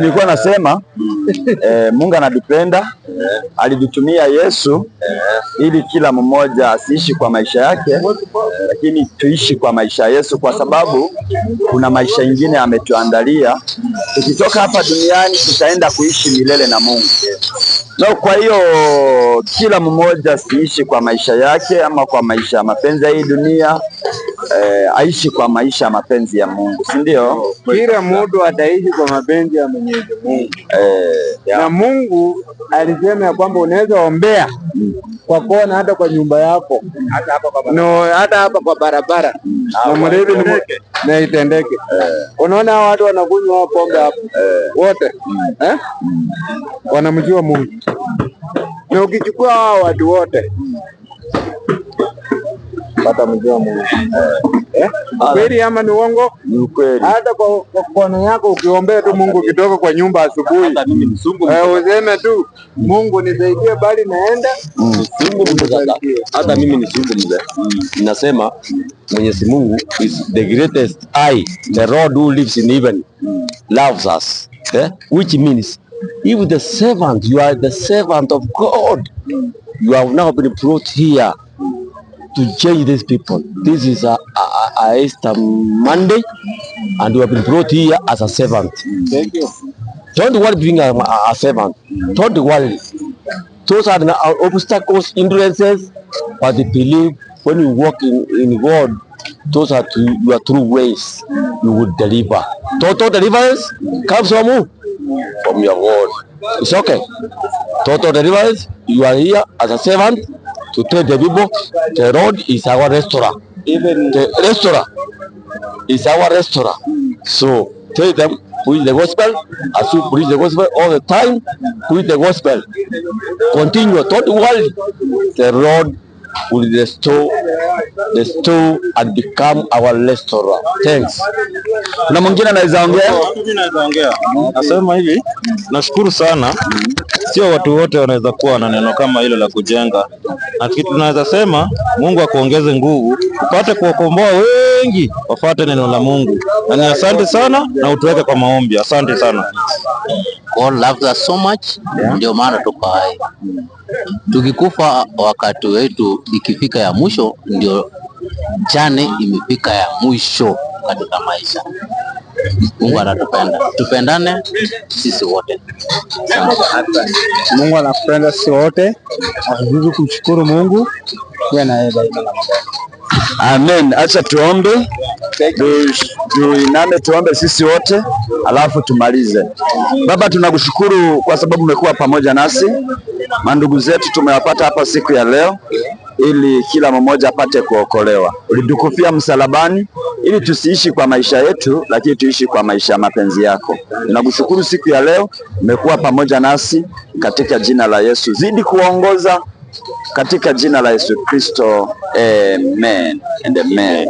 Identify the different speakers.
Speaker 1: Nilikuwa nasema Mungu anatupenda, alitutumia Yesu ili kila mmoja asiishi kwa maisha yake, lakini tuishi kwa maisha ya Yesu, kwa sababu kuna maisha ingine ametuandalia. Tukitoka hapa duniani tutaenda kuishi milele na Mungu. Na kwa hiyo kila mmoja asiishi kwa maisha yake ama kwa maisha ya mapenzi ya hii dunia, aishi kwa maisha ya mapenzi ya Mungu, si ndio?
Speaker 2: Kila mtu ataishi kwa mapenzi ya Mwenyezi Mungu. Na Mungu alisema ya kwamba unaweza ombea kwa kona, hata kwa nyumba yako, hata hapa kwa barabara, na mradi na itendeke. Unaona watu wanakunywa pombe hapo wote, wanamjua Mungu. Na ukichukua hao watu wote watamjua Mungu. Kweli ama ni uongo?
Speaker 1: Ni ukweli.
Speaker 2: Hata kwa kona yako ukiombea tu Mungu ukitoka kwa nyumba asubuhi, useme tu Mungu nisaidie, bali naenda
Speaker 3: hata mimi ni sungu mzee. Ninasema Mwenyezi Mungu is the greatest I, the Lord who lives in heaven loves us, which means if the servant, you are the servant of God, you have now been brought here to change these people. This is a Easter Monday, and you have been brought here as a servant.
Speaker 2: Thank you.
Speaker 3: Don't worry being a servant. Don't worry. Those are the obstacles, hindrances, but believe when you walk in God, those are your true ways. You will deliver. Total deliverance comes from who? From your God. It's okay. Total deliverance. You are here as a servant to tell the people the road is our restaurant. Even the restaurant is our restaurant. So tell them, preach the gospel. As you preach the gospel all the time, preach the gospel. Continue. Don't worry. The road will restore and become our restaurant. Thanks.
Speaker 1: Na mwingine anaweza ongea?
Speaker 4: Mimi naweza ongea. Nasema hivi, nashukuru sana. Sio watu wote wanaweza kuwa na neno kama hilo la kujenga. Na kitu tunaweza sema, Mungu akuongeze nguvu, upate kuwakomboa wengi wafuate neno la Mungu. Na ni asante sana, na utuweke kwa maombi. Asante sana.
Speaker 5: God loves us so much, ndio maana tuko hai. Tukikufa wakati wetu ikifika ya mwisho, ndio jane imefika ya mwisho katika maisha. Mungu anatupenda. Tupendane sisi wote.
Speaker 2: Mungu anapenda sisi wote. Azidi kumshukuru Mungu.
Speaker 1: Amen. Acha tuombe. Tuiname tuombe sisi wote, alafu tumalize. Baba, tunakushukuru kwa sababu umekuwa pamoja nasi. Mandugu zetu tumewapata hapa siku ya leo ili kila mmoja apate kuokolewa. Ulitukufia msalabani ili tusiishi kwa maisha yetu, lakini tuishi kwa maisha ya mapenzi yako. Tunakushukuru siku ya leo umekuwa pamoja nasi, katika jina la Yesu. Zidi kuongoza katika jina la Yesu Kristo. Amen and amen.